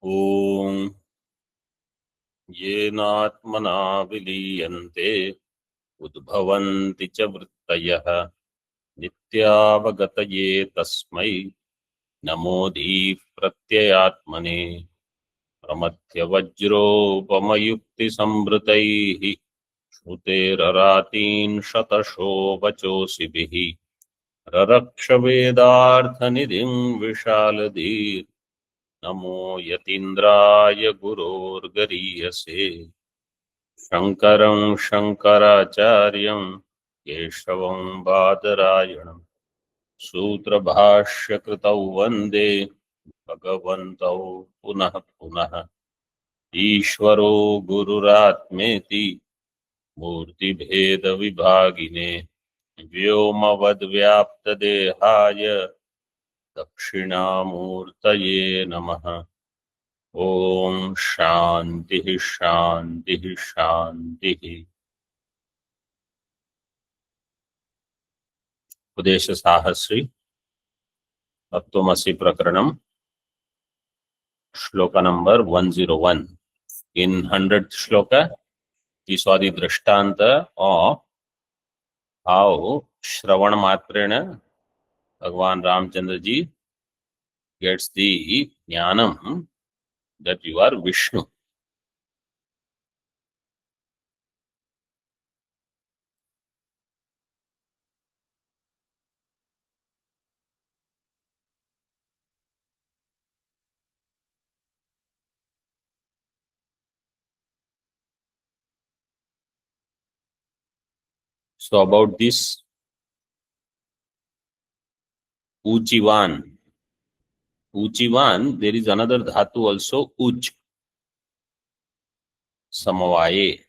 ॐ येनात्मना विलीयन्ते उद्भवन्ति च वृत्तयः नित्यावगतये तस्मै नमोऽधीः प्रत्ययात्मने प्रमथ्यवज्रोपमयुक्तिसंवृतैः श्रुतेररातीन् शतशो वचोऽसिभिः ररक्षवेदार्थनिधिं विशालधीर् नमो यतीन्द्राय गुरोर्गरीयसे शङ्करं शङ्कराचार्यं केशवं बादरायणं सूत्रभाष्यकृतौ वन्दे भगवन्तौ पुनः पुनः। ईश्वरो गुरुरात्मेति मूर्तिभेदविभागिने व्योमवद्व्याप्तदेहाय दक्षिणामूर्तये नमः। ओम शांति शांति शांति। उपदेश साहस्री तत्त्वमसि प्रकरणम श्लोक number 101. In 100th shloka we saw the drishtanta of how Shravan Matrena Bhagwan Ramchandra ji gets the jnanam that you are Vishnu. So about this Uchivan, there is another dhatu also, Uch, Samavaye.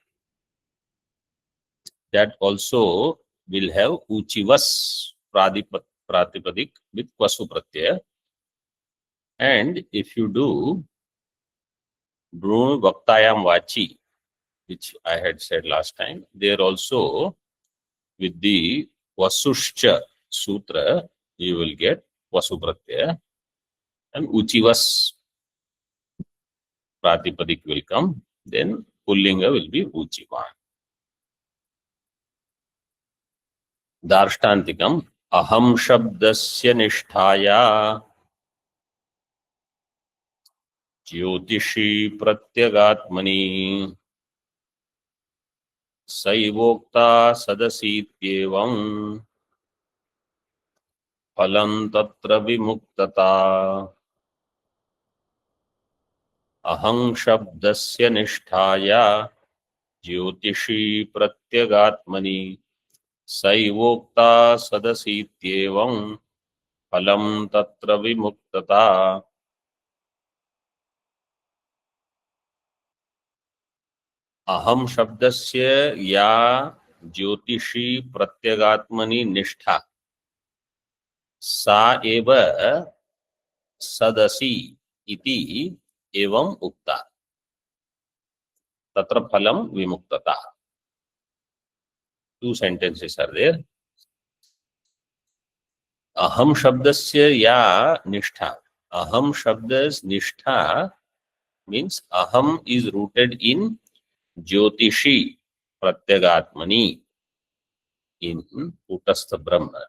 That also will have Uchivas Pratipadik with Kwasu Pratyaya. And if you do Brunu Vaktayam Vachi, which I had said last time, there also with the Vasushcha Sutra, you will get Vasu Pratyaya and Uchivas Pratipadik will come, then Pullinga will be Uchivan. Darshtantikam Aham Shabdasya Nishtaya ज्योतिषी प्रत्यगात्मनि सैवोक्ता सदसीत्येवं फलं तत्र विमुक्तता। अहं शब्दस्य निष्ठाया ज्योतिषी प्रत्यगात्मनि सैवोक्ता सदसीत्येवं फलं तत्र विमुक्तता। अहम शब्दस्य या ज्योतिषी प्रत्यगात्मनि निष्ठा सा एव सदसि इति एवं उक्ता तत्र फलं विमुक्तता. Two sentences are there. अहम शब्दस्य या निष्ठा. अहम शब्द's निष्ठा means aham is rooted in Jyotishi Pratyagatmani, in Kutastha Brahma.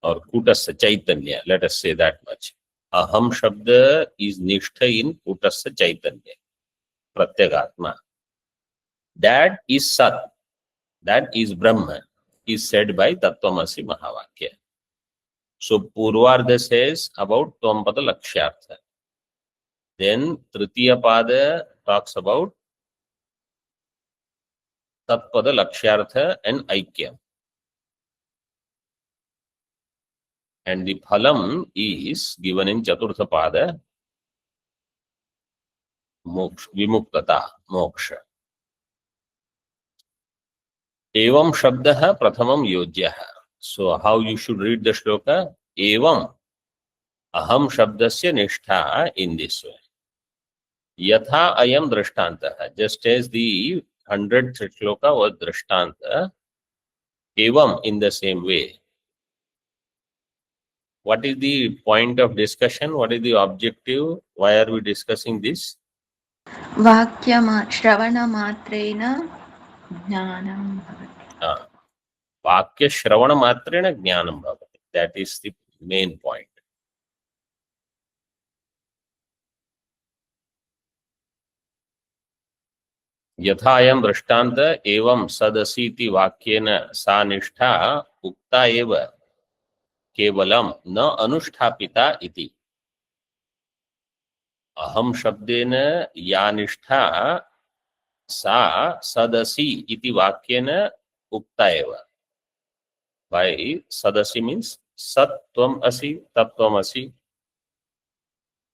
Or Kutastha Chaitanya, let us say that much. Aham Shabda is Nishtha in Kutastha Chaitanya, Pratyagatma. That is Sat, that is Brahma, is said by Tattvamasi Mahavakya. So Purvardha says about Tvam Pada Lakshyartha. Then Tritiya Pada talks about Tat Pada Lakshyartha and Aikya. And the phalam is given in Chaturtha Pada, Vimuktata, Moksha. Evam Shabdaha Prathamam Yojyaha. So how you should read the shloka? Evam Aham Shabdasya Nishtha in this way. Yatha Ayam Drashtantaha. Just as the 100th shloka was Drashtanta, Evam in the same way. What is the point of discussion? What is the objective? Why are we discussing this? श्रवणमात्रेण ज्ञानं भवति. वाक्य श्रवण मात्रेण ज्ञानं भवति. That is the main point. यथायं दृष्टान्त एवं सदसीति वाक्येन सा निष्ठा उक्ता एव केवलं न अनुष्ठापिता इति. अहम शब्देन या निष्ठा सा सदसी इति वाक्येन उक्ता एव. By सदसी means सत्त्वम असि तत्त्वम असि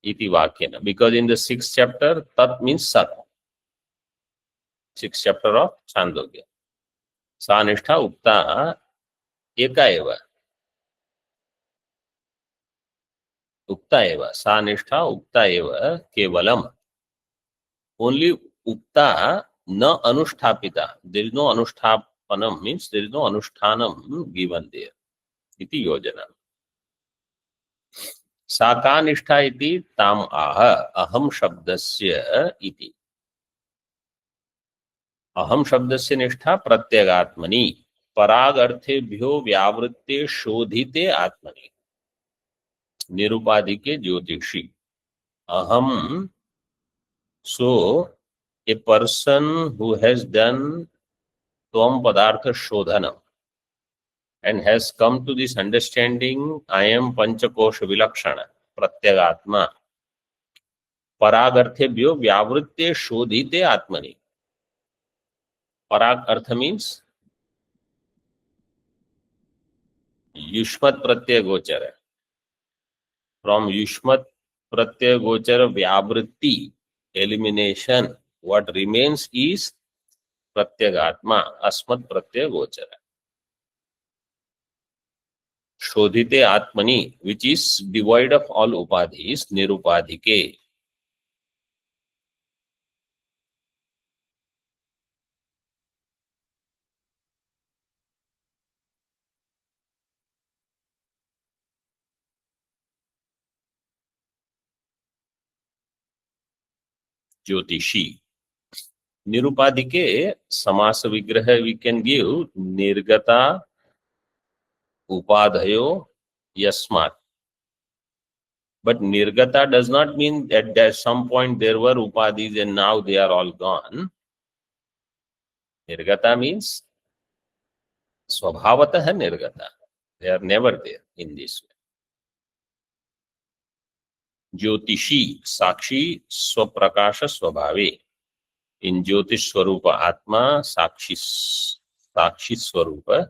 iti vakyena, because in the 6th chapter tat means sat, 6th chapter of Chandogya. Sa nishtha ukta eka eva, ukta eva, sa nishtha ukta eva kevalam, only ukta na anushthapita. There is no anushthāpanam, means there is no anushthānam given there iti yojana. सा का निष्ठा इति ताम आह अहम शब्दस्य इति. अहम शब्दस्य निष्ठा प्रत्यगात्मनि पराग अर्थेभ्यो व्यावृत्ते शोधिते आत्मनि निरुपाधिके ज्योतिषी. अहम, so a person who has done tvam padartha shodhanam and has come to this understanding, I am panchakosha vilakshana pratyagatma पराग अर्थेभ्यो व्यावृत्ते शोधिते आत्मनि. पराग अर्थ मीन्स युष्मत् प्रत्यय गोचर. फ्रॉम युष्मत् प्रत्यय गोचर व्यावृत्ति, एलिमिनेशन, what remains is प्रत्यगात्मा अस्मत् प्रत्यय गोचर. शोधिते आत्मनि, which is devoid of all upadhis, nirupadhike. Jyotishi. Nirupadhike समास विग्रह we can give निर्गता upadhayo yasmat. But nirgata does not mean that at some point there were upadhis and now they are all gone. Nirgata means swabhavatah nirgata. They are never there in this way. Jyotishi, Sakshi, Swaprakasha Swabhave. In Jyotish Swarupa Atma, Sakshi Swarupa,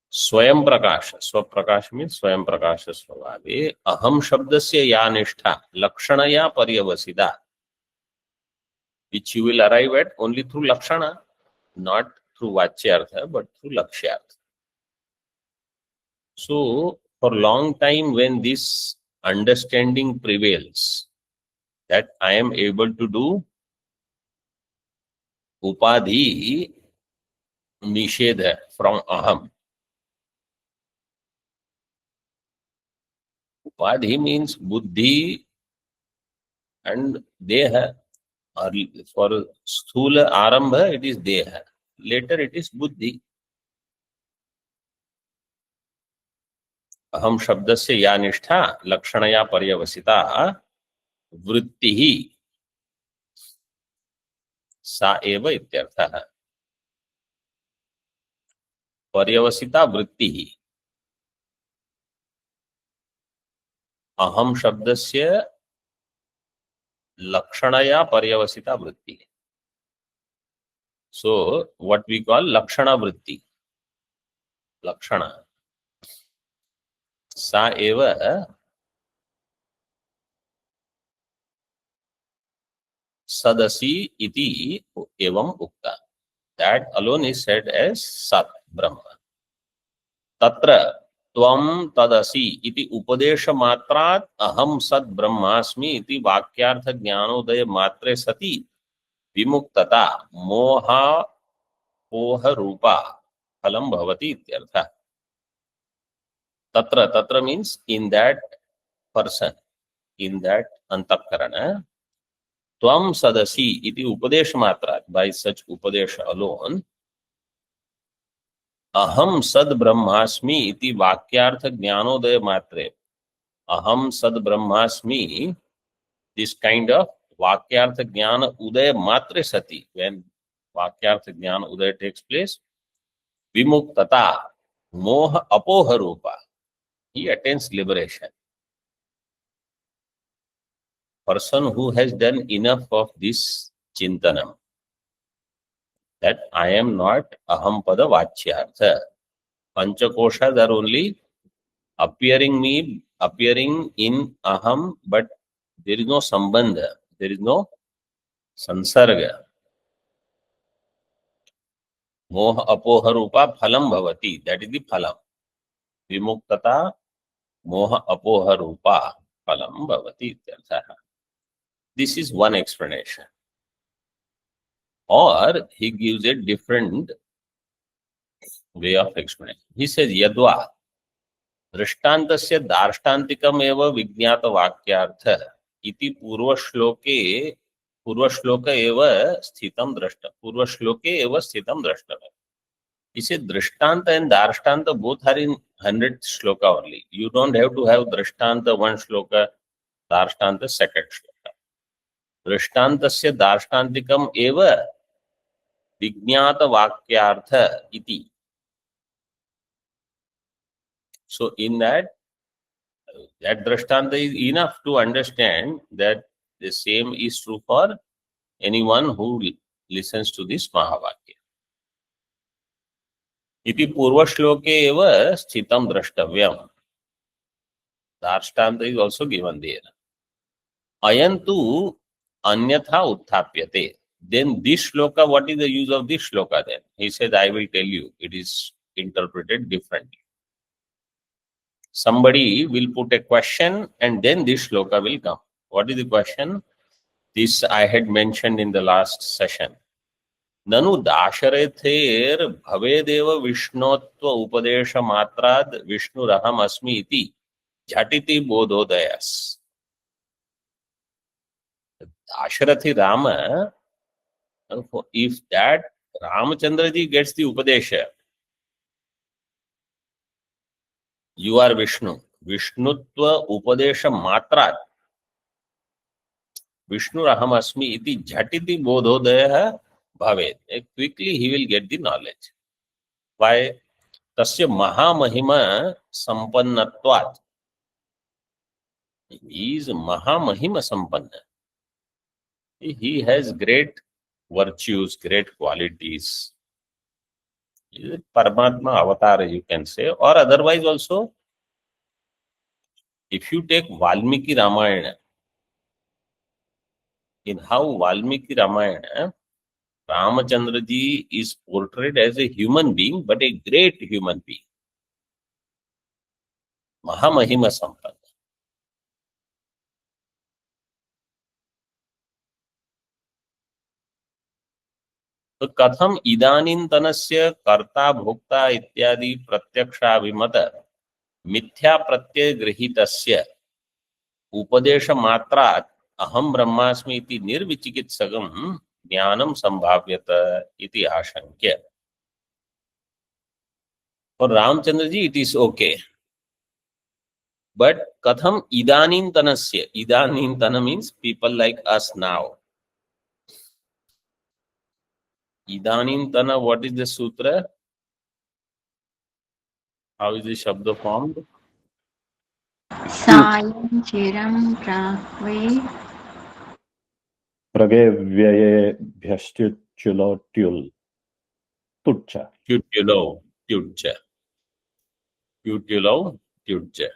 Swayam Prakasha. Swaprakasha means Swayam Prakasha Swabhave. Aham Shabdasya Ya Nishtha, Lakshanaya Paryavasida, which you will arrive at only through Lakshana, not through Vachyartha, but through Lakshyartha. So, for long time when this understanding prevails that I am able to do upadhi nishedha from aham. Upadhi means buddhi and deha. For sthula arambha it is deha. Later it is buddhi. अहम शब्दस्य या निष्ठा लक्षणया पर्यवसिता वृत्तिः सा एव इत्यर्थः. पर्यवसिता वृत्तिः. अहम शब्दस्य लक्षणया पर्यवसिता वृत्तिः. So what we call lakshana vritti. Lakshana. सा एव सदसी इति एवं उक्ता. That alone is said as Sat Brahma. Tatra Tvam Tadasi iti Upadesha Matrat Aham Sat Brahmasmi iti Vakyartha Jnanodaya Matre Sati Vimuktata Moha Poha Rupa Phalam Bhavati ityartha. Tatra, tatra means in that person, in that antakarana. Tvam sadasi iti upadesh matra. By such upadesh alone, aham sad brahmasmi iti vakyartha jnanodaya matre. Aham sad brahmasmi, this kind of vakyartha jnana udaya matre sati, when vakyartha jnana udaya takes place, vimuktata moha apoha rupa, he attains liberation. Person who has done enough of this chintanam, that I am not aham pada vachyartha. Panchakoshas are only appearing in aham, but there is no sambandha, there is no sansarga. Moha apoha rupa phalam bhavati, that is the phalam. Vimuktata moha apoha rupa phalam bhavati. This is one explanation. Or he gives a different way of explaining. He says, Yadva दृष्टान्तस्य दार्ष्टान्तिकमेव विज्ञातवाक्यार्थ इति पूर्वश्लोक एव स्थितं द्रष्टव्यम्. He said drishtanta and darshtanta both are in 100 shloka only. You don't have to have drishtanta one shloka, darshtanta second shloka. Drishtantasya darshtantikam eva vignata vakyartha iti. So in that drishtanta is enough to understand that the same is true for anyone who listens to this Mahavakya. Iti purvashloke eva sthitam drashtavyam. Darshtanta is also given there. Ayantu anyatha uthapyate. Then this shloka, what is the use of this shloka then? He said, I will tell you, it is interpreted differently. Somebody will put a question and then this shloka will come. What is the question? This I had mentioned in the last session. Nanu dasharether bhavedeva vishnotva upadesha matrad vishnuraham asmi iti jhatiti bodhodayas. Dasharathi Rama, if that Ramachandraji gets the upadesha, you are Vishnu. Vishnutva upadesha matrat. Vishnuraham asmi iti jhatiti bodhodaya bhavet. Quickly he will get the knowledge. Why? Tasya mahamahima sampannatvat. He is mahamahima sampanna. He has great virtues, great qualities. He is a Paramatma avatar, you can say, or otherwise also. If you take Valmiki Ramayana, in how Valmiki Ramayana, Ramachandraji is portrayed as a human being, but a great human being. Mahamahima Sampanna. तो कथम इदानीन्तनस्य कर्ता भोक्ता इत्यादि प्रत्यक्षाभिमत मिथ्या प्रत्यय गृहीतस्य उपदेश मात्रात् अहम ब्रह्मास्मि इति निर्विचिकित्सकं ज्ञानं संभाव्यत इति आशंक्य. For Ramchandra ji it is okay, but katham idanintanasya, idanintana means people like us now. Idanintana, what is the sutra? How is the shabda formed? Sayam chiram prakve Pragevyaye bhyastyutyulotyul tutcha. Tyutyulo, tyutcha. Tyutyulo, tyutcha.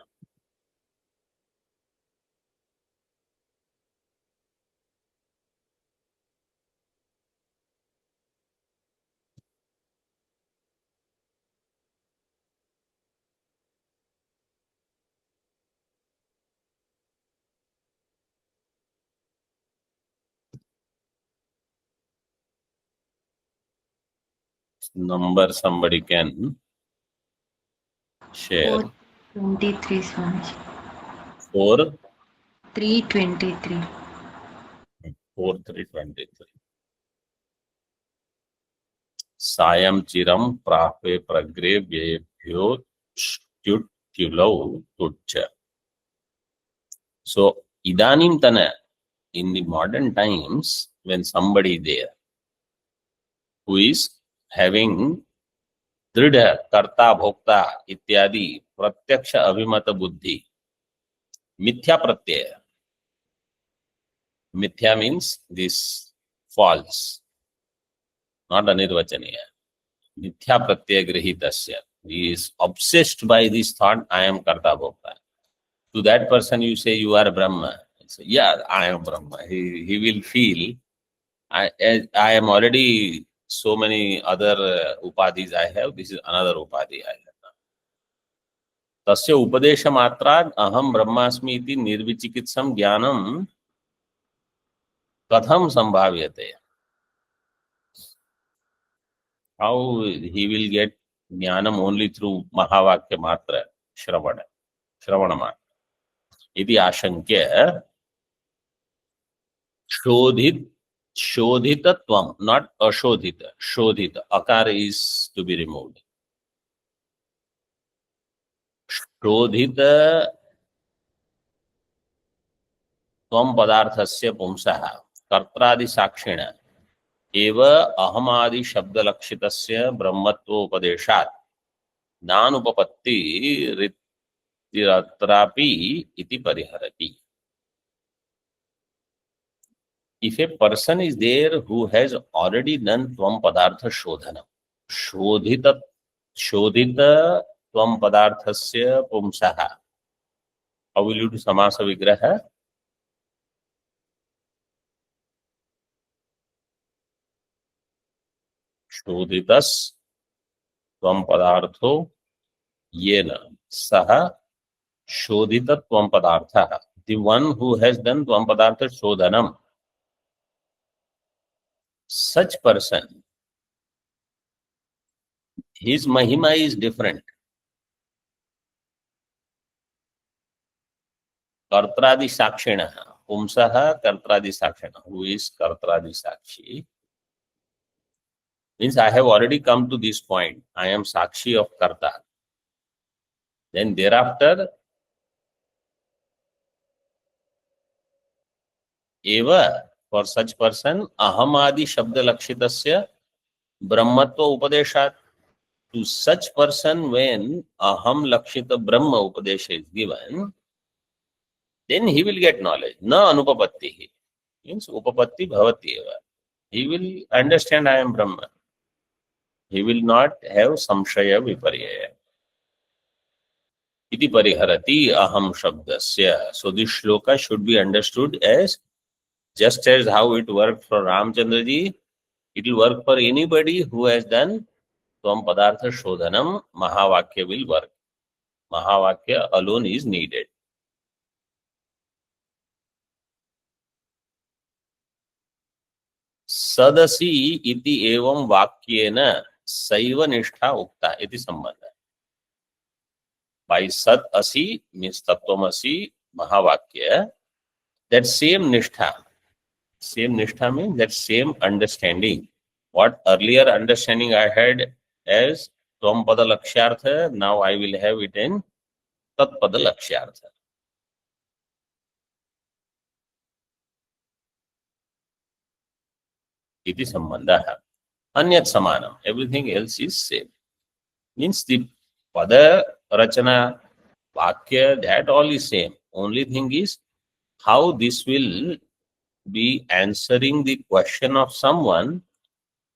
Number somebody can share. 23 Swamiji. 4 323. 4 3 23. सायं चिरं प्राप्ये प्रग्रे व्येभ्यो च्युट्युलौ तुच्च. So idanimtana, in the modern times, when somebody there who is having दृढ़ कर्ता भोक्ता इत्यादि प्रत्यक्ष अभिमत बुद्धि, मिथ्या प्रत्यय, मिथ्या मीन्स दिस फॉल्स, नॉट अनिर्वचनीय, मिथ्या प्रत्यय गृहीतस्य, he is obsessed by this thought, I am karta bhokta. To that person you say you are Brahma, say, yeah, I am Brahma. He will feel I am already so many other upadhis I have, this is another upadhi I have. तस्य उपदेश मात्रात् अहम ब्रह्मास्मि इति निर्विचिकित्सं ज्ञानं कथम संभाव्यते. How he will get ज्ञानम only through महावाक्य मात्र श्रवण मात्र इति आशंक्य शोधितत्वम, not अशोधित, शोधित, अकार is to be removed. शोधित त्वं पदार्थस्य पुंसः कर्त्रादि साक्षिण एव अहमादि शब्द लक्षितस्य ब्रह्मत्वोपदेशात् नानुपपत्ति रित्यत्रापि इति परिहरति. If a person is there who has already done tvam padartha shodhana, shodhita tvam padarthasya pumsaha, how will you do samasa vigraha? Shodhitas tvam padartho yena saha shodhita tvam padartha. The one who has done tvam padartha shodhanam, such person, his mahima is different. Kartradi sakshina, pumsaha kartradi sakshina. Who is kartradi sakshi? Means I have already come to this point. I am sakshi of karta. Then thereafter, eva, for such person, ahamadi shabda lakshitasya brahmatva upadeshat. To such person, when aham lakshita brahma upadesha is given, then he will get knowledge. Na anupapatti. Means upapatti bhavati eva. He will understand I am Brahma. He will not have samshaya viparyaya. Iti pariharati aham shabdasya. So this shloka should be understood as just as how it worked for Ramchandraji, it will work for anybody who has done Tvam Padartha Shodhanam. Mahavakya will work. Mahavakya alone is needed. Sadasi iti evam vakyena saiva nishtha ukta iti sambandha. By Sat Asi means Tattvamasi Mahavakya, that same nishtha means that same understanding. What earlier understanding I had as Tvam Pada Lakshyartha, now I will have it in Tat Pada Lakshyartha. Iti sambandha. Anyat samanam. Everything else is same. Means the pada rachana vakya, that all is same. Only thing is how this will be answering the question of someone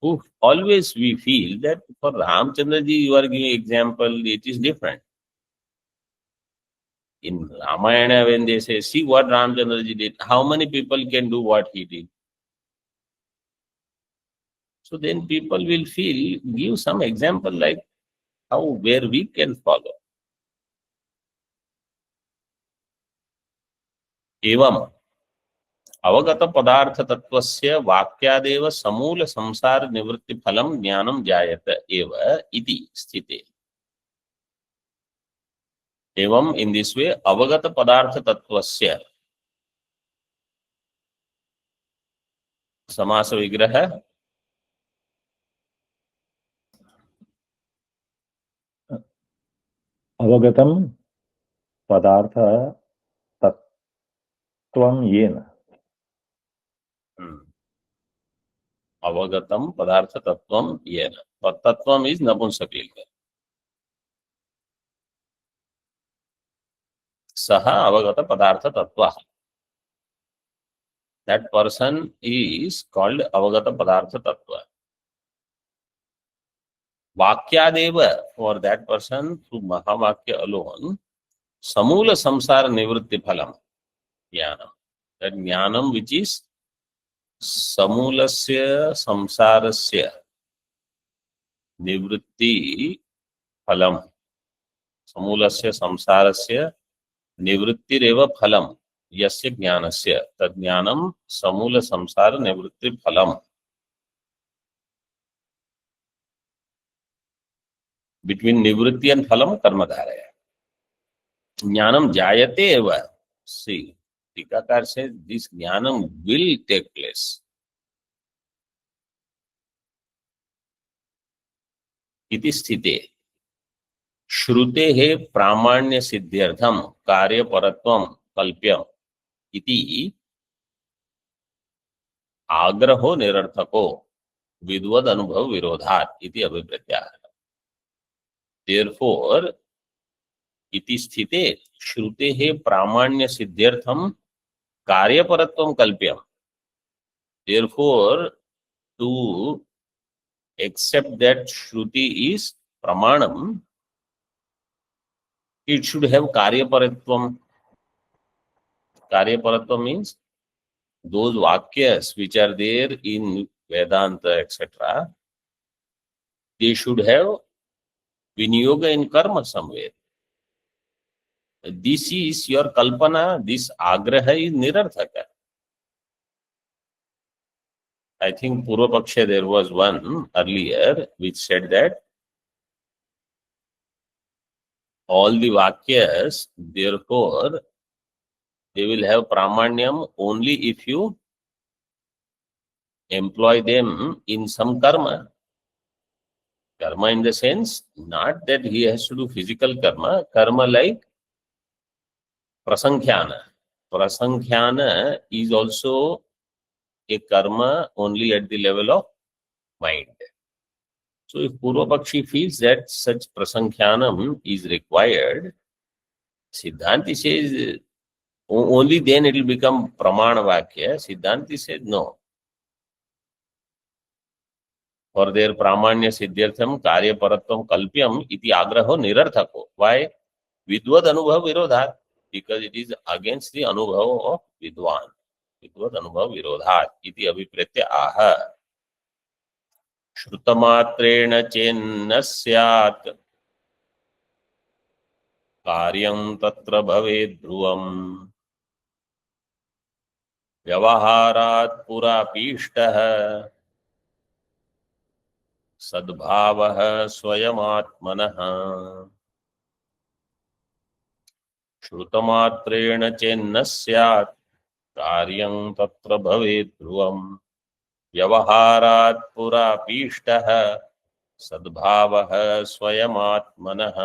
who always we feel that for Ramchandraji you are giving example, it is different. In Ramayana when they say, see what Ramchandraji did, how many people can do what he did? So then people will feel, give some example like how, where we can follow. Evam avagata padartha tattvasya vakyadeva samula samsara nivritti phalam jnanam jayata eva iti sthite. एवं in this way अवगत पदार्थ तत्वस्य समास विग्रह अवगतम पदार्थ तत्त्वं येन। अवगतम पदार्थ तत्वम येन, तत्वम is नपुंसकलिंग, सह अवगत पदार्थ तत्व, that person is called अवगत पदार्थ तत्व। वाक्यादेव, for that person through महावाक्य alone, समूल संसार निवृत्ति फलम ज्ञानम, that ज्ञानम which is समूलस्य संसारस्य निवृत्ति फलम, समूलस्य संसारस्य निवृत्तिरेव फलम यस्य ज्ञानस्य, तज्ज्ञानम समूल संसार निवृत्ति फलम। बिटवीन निवृत्ति एंड फलम कर्मधारय। ज्ञानम जायते एव, सी टीकाकार से दिस ज्ञानम विल टेक प्लेस। इति स्थिते श्रुते प्रामाण्य सिद्ध्यर्थम कार्यपरत्वं कल्प्य इति आग्रहो निरर्थको विद्वद अनुभव विरोधात् इति अभिप्रेत्याह। Therefore, इति स्थिते श्रुते प्रामाण्य सिद्ध्यर्थम कार्यपरत्वं कल्प्यम। Therefore, to accept that Shruti is pramanam, it should have karyaparatvam. Karyaparatvam means those vakyas which are there in Vedanta, etc., they should have vinyoga in karma somewhere. This is your kalpana, this agraha is nirarthaka. I think Purva Paksha there was one earlier which said that all the vakyas, therefore, they will have pramanyam only if you employ them in some karma. Karma in the sense, not that he has to do physical karma, karma like prasankhyaana. Prasankhyaana is also a karma only at the level of mind. So if Purva Pakshi feels that such prasankhyanam is required, Siddhanti says only then it will become pramana vakya. Siddhanti said no. For their pramanya siddhyartham karya paratvam kalpyam iti agraho nirarthako. Why? Vidvad anubhav virodhat. Because it is against the anubhav of vidwan. Vidvad anubhav virodhat iti abhipretya aha. Shrutamatrena chenna syat karyam tatra bhaved dhruvam vyavaharat purapishtaha सद्भावः स्वयमात्मनः। श्रुतमात्रेण चेन्न स्यात् कार्यं तत्र भवेत् ध्रुवम् व्यवहारात् पुरापीष्टः सद्भावः स्वयमात्मनः।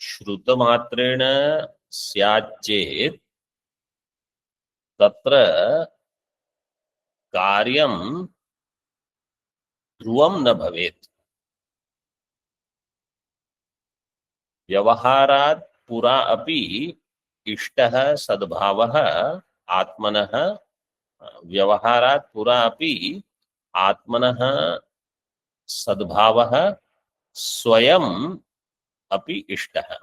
श्रुतमात्रेण स्याच्चेत् तत्र कार्यं ध्रुवं न भवेत्। व्यवहारात् पुरा अपि इष्टः सद्भावः आत्मनः, व्यवहारात् पुरा अपि आत्मनः सद्भावः स्वयं अपि इष्टः,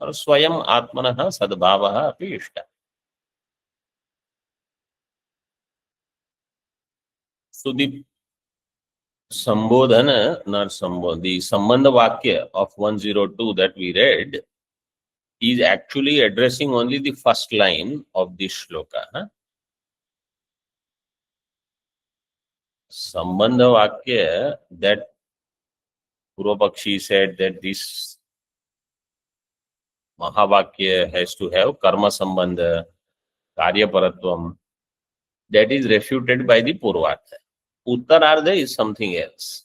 और स्वयं आत्मनः सद्भावः अपि इष्टः। So the Sambodhana, not Sambodh, the Sambandha Vakya of 102 that we read is actually addressing only the first line of this shloka. Huh? Sambandha Vakya, that Purvapakshi said that this Mahavakya has to have Karma Sambandha, Karya Paratvam, that is refuted by the Purvartha. Uttarardha is something else.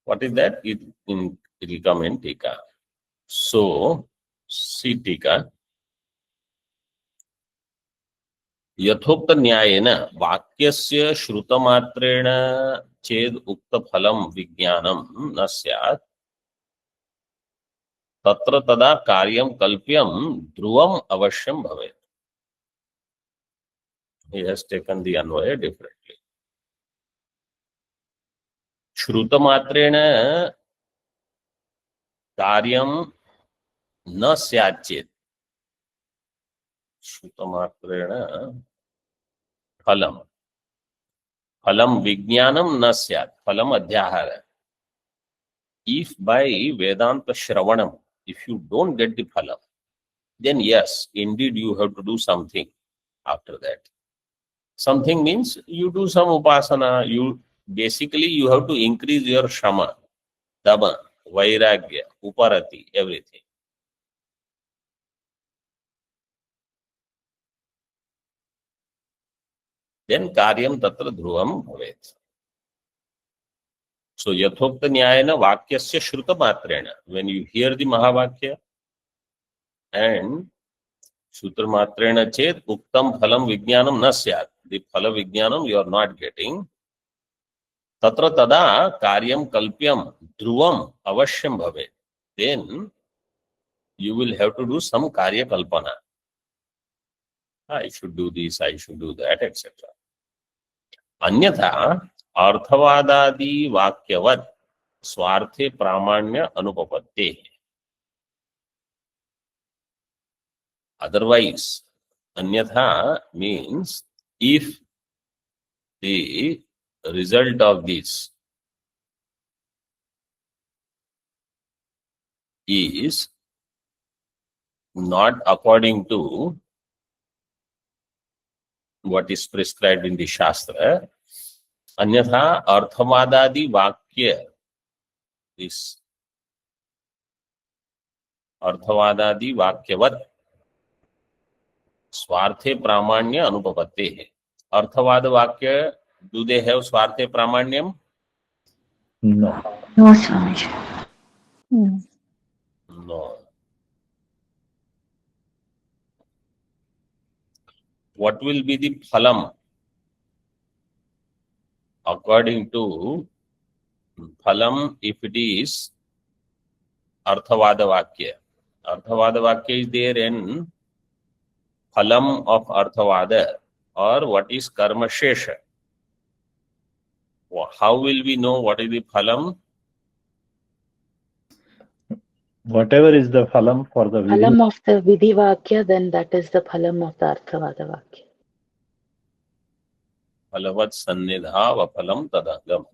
What is that? It will come in Tika. So, see Tika. यथोक्त न्यायेन वाक्यस्य श्रुतमात्रेण चेद उक्त फलम विज्ञानम न स्यात् तत्र तदा कार्यम कल्प्यम ध्रुवम अवश्यम भवेत्. He has taken the Anvay differently. श्रुतमात्रेण कार्यम न स्यात् चेत् श्रुतमात्रेण फलम फलम विज्ञानम न स्यात् फलम अध्याहार. If by Vedanta Shravanam, if you don't get the phalam, then yes, indeed you have to do something after that. Something means you do some upasana, you have to increase your shama, dama, vairagya, uparati, everything. Then karyam tatra dhruvam bhavet. So yathokta nyayana vakyasya shruta matrena. When you hear the Mahavakya and Sutra matrena chet uktam phalam vijnanam na syat. The phala vijnanam you are not getting. Tatra tada karyam kalpyam dhruvam avashyam bhavet. Then you will have to do some karya kalpana. I should do this, I should do that, etc. Anyatha अर्थवादादि वाक्यवत् स्वार्थे प्रामाण्य अनुपपत्ते. Otherwise, anyatha means if the result of this is not according to what is prescribed in the Shastra, अन्यथा अर्थवादादि वाक्य, this अर्थवादादि वाक्यवत् स्वार्थे प्रामाण्य अनुपपत्ते है. अर्थवाद वाक्य, do they have स्वार्थे प्रामाण्यम? No. No, Swamiji. No. What will be the phalam? According to phalam, if it is Arthavada Vakya. Arthavada Vakya is there in phalam of Arthavada, or what is Karma Shesha. How will we know what is the phalam? Whatever is the phalam for the Phalam vidhi, of the Vidhi Vakya, then that is the phalam of the Arthavada Vakya. Phalavat sannidha va phalam tadangam.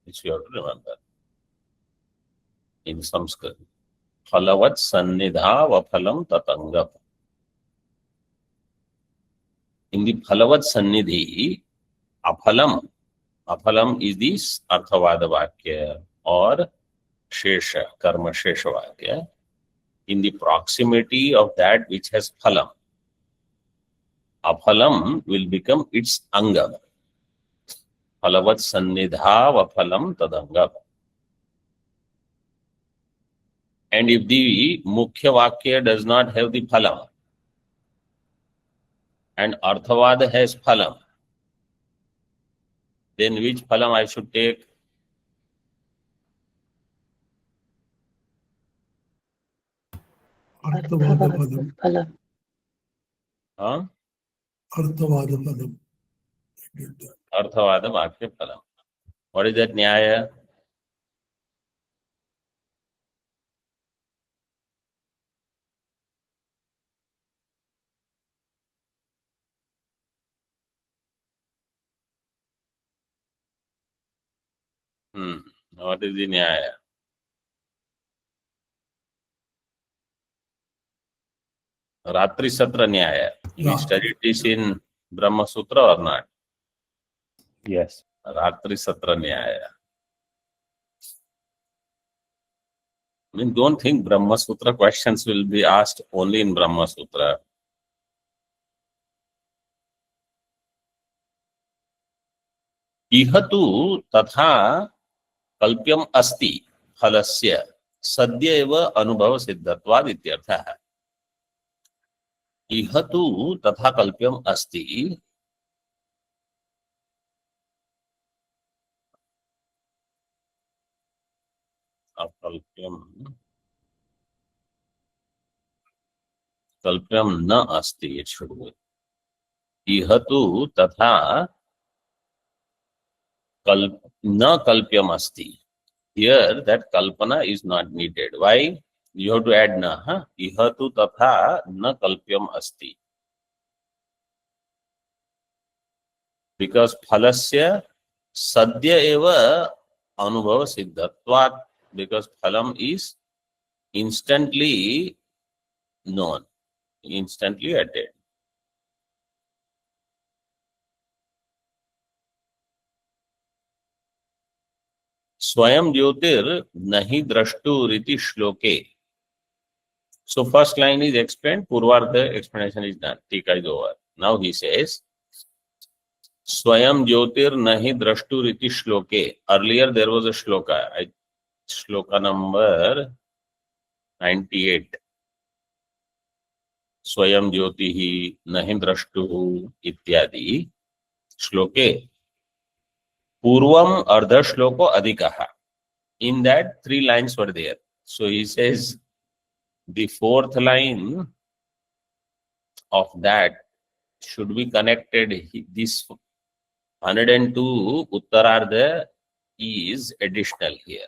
Which you have to remember in Sanskrit. Phalavat sannidha va phalam tatangam. In the Phalavat sannidhi, aphalam is this Arthavada Vakya or Shesha, Karma Shesha Vakya. In the proximity of that which has phalam, aphalam will become its angam. Phalavat sannidha va phalam tadangam. And if the Mukhya Vakya does not have the phalam and Arthavada has phalam, then which phalam I should take? Arthavada Padam. Phalam. Huh? Arthavada Padam. Arthavada Vakya phalam. What is that Nyaya? What is the Nyaya? Ratri Satra Nyaya. We Yeah. studied this in Brahma Sutra or not? Yes. Ratri Satra Nyaya. I mean, don't think Brahma Sutra questions will be asked only in Brahma Sutra. इह तु तथा कल्प्यम अस्ति फलस्य सद्य एव अनुभव सिद्धत्वाद इत्यर्थः। इह तु तथा कल्प्यम अस्ति कल्प्यम कल्प्यम न अस्ति इट शुड बी इह तु तथा कल्प न कल्प्यम अस्ति। Here that kalpana is not needed. Why? You have to add na. Iha tu tatha na kalpyam asti. Because phalasya sadya eva anubhava siddhatvat. Because phalam is instantly known, instantly attained. Swayam Jyotir Nahi Drashturiti Shloke. So first line is explained, Purvardha explanation is done. Tika is over. Now he says, Swayam Jyotir Nahi Drashturiti Shloke. Earlier there was a shloka. Shloka number 98. Swayam Jyotihi Nahi Drashtuhu Ityadi. Shloke. Purvam Ardha Shloko Adhikaha. In that, 3 lines were there. So he says, the 4th line of that should be connected. This 102 Uttarardha is additional here.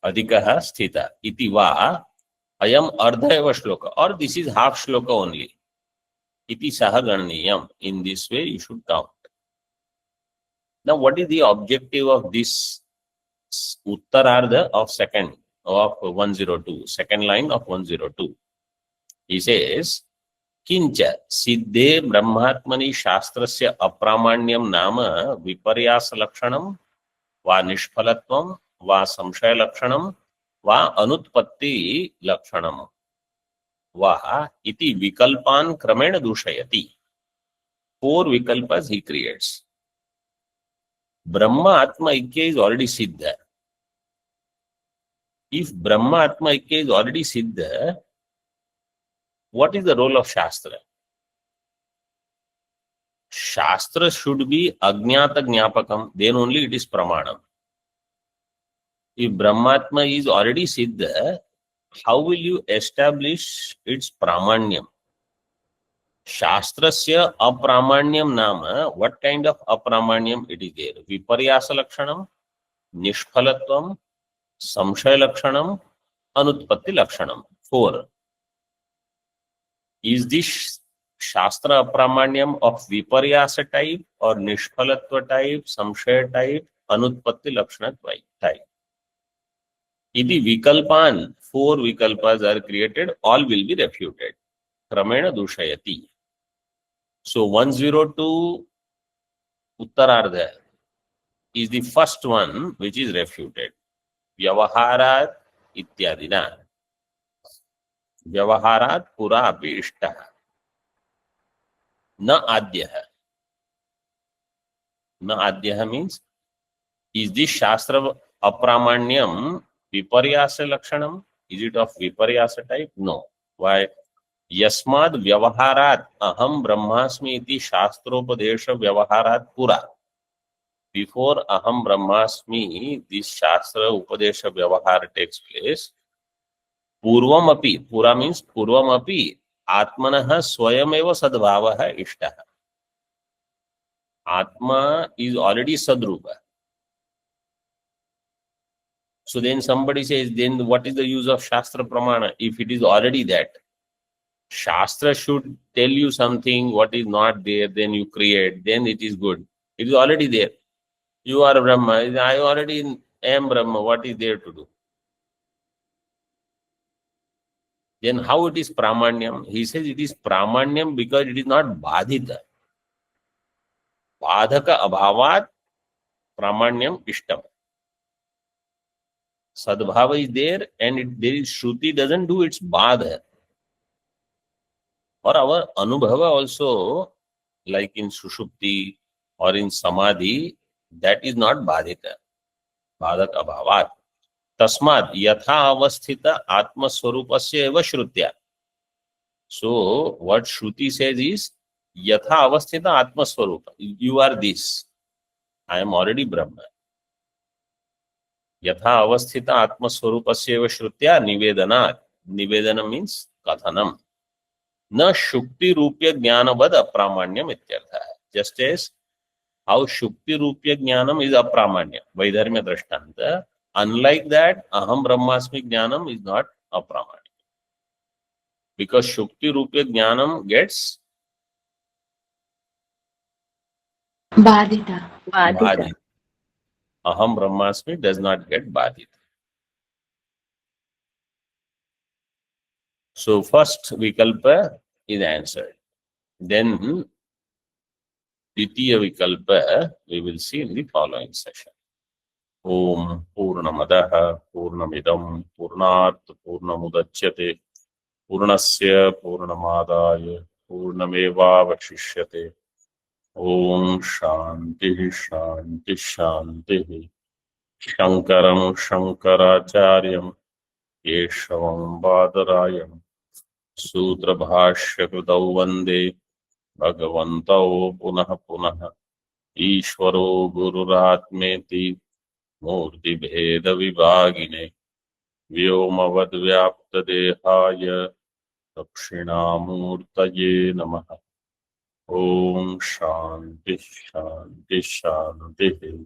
Adhikaha Sthita. Iti va ayam Ardha eva Shloka. Or this is half Shloka only. Iti saha gananiyam. In this way you should count. Now what is the objective of this Uttarardha of 102, second line of 102? He says, Kincha siddhe brahmatmani shastrasya apramanyam nama viparyasa lakshanam va nishphalatvam va samshaya lakshanam va anutpatti lakshanam. Vaha iti vikalpan kramena dushayati. 4 vikalpas he creates. Brahma Atma Ikya is already Siddha. If Brahma Atma Ikya is already Siddha, what is the role of Shastra? Shastra should be Ajnata Jnapakam, then only it is Pramanam. If Brahmatma is already Siddha, how will you establish its Pramanyam? Shastrasya apramanyam nama, what kind of apramanyam it is there? Viparyasa lakshanam, nishphalatvam, samshaya lakshanam, anutpatti lakshanam. 4. Is this Shastra apramanyam of Viparyasa type or nishphalatva type, samshaya type, anutpatti lakshana type? Iti vikalpan, 4 vikalpas are created, all will be refuted. Kramena dushayati. So 102 Uttarardha is the first one which is refuted. Vyavaharat ityadina. Vyavaharat pura api ishtaha. Na adyaha. Na adyaha means, is this Shastra apramanyam viparyasa lakshanam? Is it of viparyasa type? No. Why? Yasmad vyavaharat aham brahmasmi iti shastropadesha vyavaharat pura. Before aham brahmasmi, this shastra upadesha vyavahara takes place. Purvam api, pura means purvam api, atmanaha swayameva sadbhavaha ishtaha. Atma is already sadrupa. So then somebody says, then what is the use of Shastra Pramana if it is already that? Shastra should tell you something, what is not there, then you create, then it is good. It is already there. You are Brahma. I already am Brahma. What is there to do? Then how it is Pramanyam? He says it is Pramanyam because it is not Badhita. Badhaka abhavat Pramanyam ishtam. Sadbhava is there and there is Shruti doesn't do its Badha. Or our Anubhava also, like in Sushupti or in Samadhi, that is not Badhita. Badhak abhavat. Tasmad yatha avasthita atma swarupasya eva shrutya. So what Shruti says is yatha avasthita atma swarupa. You are this. I am already Brahma. Yatha avasthita atma swarupasya eva shrutya nivedanat. Nivedana means kathanam. Na shukti rupya jnanavad apramanyam ityartha. Just as how shukti rupya jnanam is apramanya, vaidharmya drashtanta. Unlike that, aham brahmasmi jnanam is not apramanya. Because shukti rupya jnanam gets Badita. badhit. Aham brahmasmi does not get badhit. So first vikalpa is answered. Then Ditiya vikalpa we will see in the following session. Om Purnamadaha Purnamidam Purnat Purnamudachyate Purnasya Purnamadaya Purnamevavashishyate. Om Shanti Shanti Shanti. Shankaram Shankaracharyam Keshavam Badarayam Sutra Bhashya Kridau Vande Bhagavantau Punaha Punaha Ishvaro Gururatmeti Murti Bheda Vibhagine Vyomavad Vyapta Dehaya Dakshinamurtaye Namaha. Om Shanti Shanti Shanti.